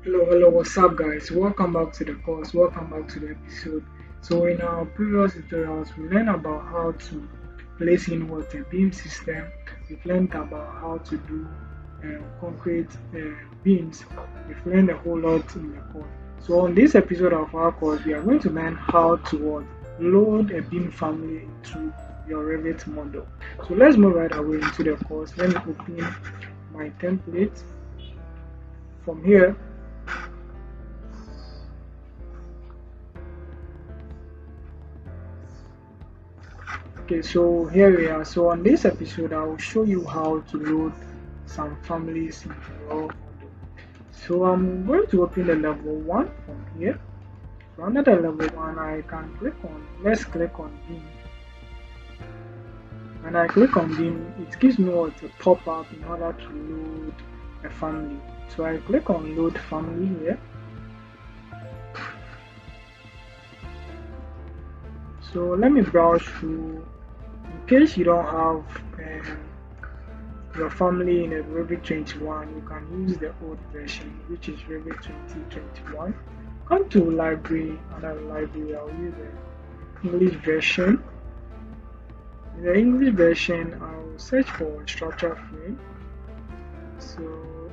Hello, what's up, guys? Welcome back to the course. Welcome back to the episode. So, in our previous tutorials, we learned about how to place in what a beam system. We've learned about how to do concrete beams. We've learned a whole lot in the course. So, on this episode of our course, we are going to learn how to load a beam family into your Revit model. So, let's move right away into the course. Let me open my template. From here, okay, so here we are. So on this episode, I will show you how to load some families into your model. So I'm going to open the level 1 from here. So under the level 1, I can click on, let's click on beam. When I click on beam, it gives me what a pop-up in order to load a family. So I click on load family here. So let me browse through. In case you don't have your family in a Revit 21, you can use the old version, which is Revit 2021. Come to library, under library, I'll use the English version. In the English version, I'll search for structure frame. So,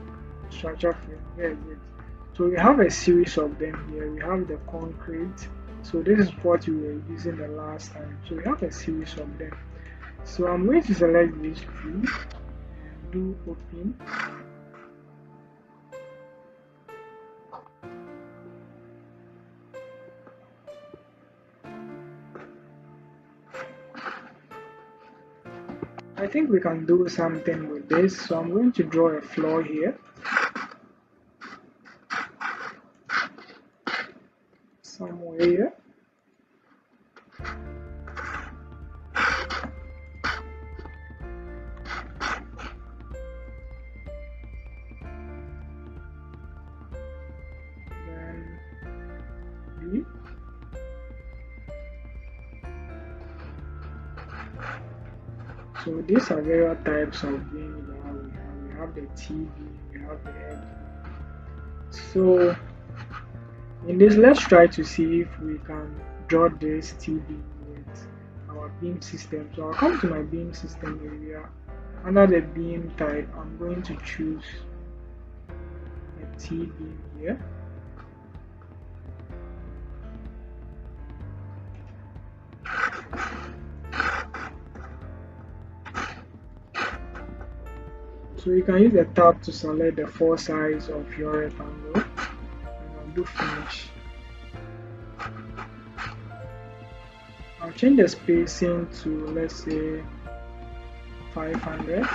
structure frame, here is it. So, we have a series of them here. We have the concrete. So, this is what we were using the last time. So, we have a series of them. So, I'm going to select these two and do open. I think we can do something with this. So I'm going to draw a floor here. Somewhere here. Then B. So these are various types of beams that we have. We have the T beam, we have the F beam. So in this, let's try to see if we can draw this T beam with our beam system. So I'll come to my beam system area. Under the beam type, I'm going to choose a T beam here. So you can use the tab to select the four sides of your rectangle and I'll do finish. I'll change the spacing to, let's say, 500.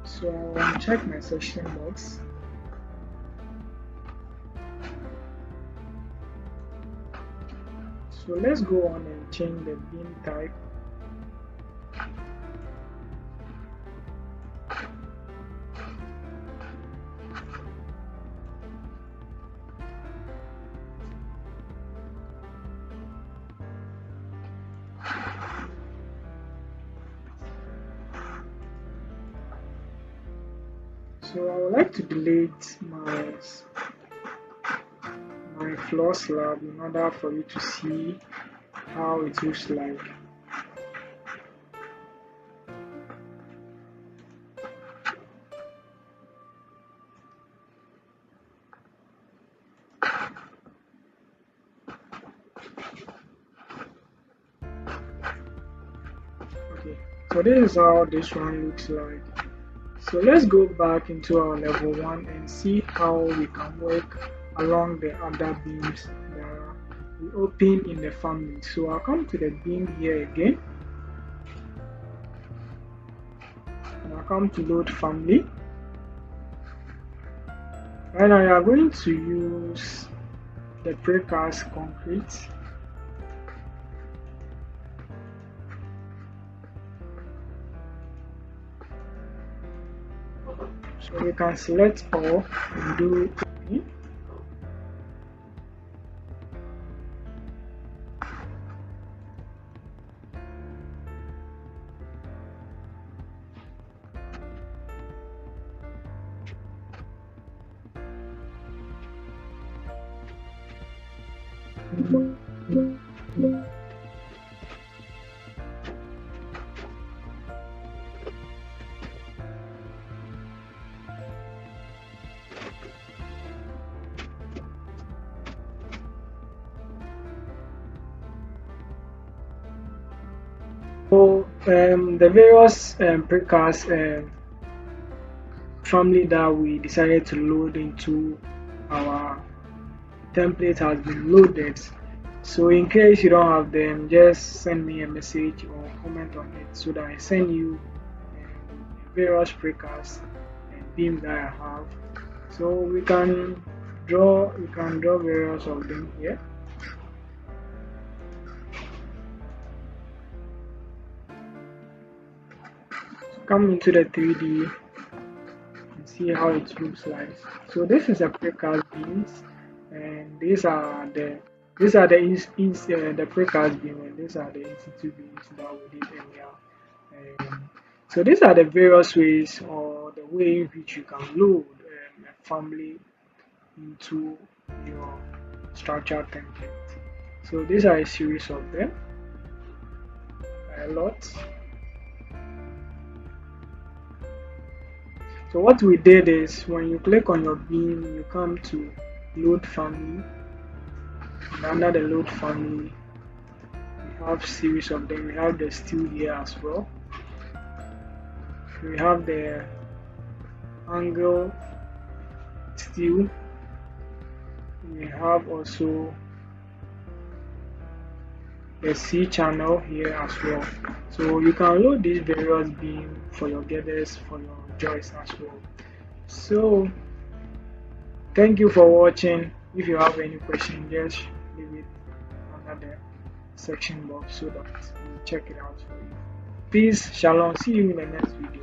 So I'll check my section box. So let's go on and change the beam type. So I would like to delete my floor slab in order for you to see how it looks like. Okay, so this is how this one looks like. So let's go back into our level 1 and see how we can work along the other beams that we open in the family. So I'll come to the beam here again and I'll come to load family. Right now we are going to use the precast concrete. So we can select all and do open. So the various precast family that we decided to load into our template has been loaded. So in case you don't have them, just send me a message or comment on it so that I send you various precast and beams that I have. So we can draw various of them here. Come into the 3D and see how it looks like. So this is a precast beams, and these are the precast beam, and these are the institute beams that we did earlier. So these are the various ways or the way in which you can load a family into your structure template. So these are a series of them, a lot. So what we did is when you click on your beam, you come to load family, and under the load family, we have series of them. We have the steel here as well. We have the angle steel. We have also the C channel here as well. So you can load these various beams for your girders, for your joists as well. So thank you for watching. If you have any question, just leave it under the section box so that we'll check it out for you. Peace, shalom. See you in the next video.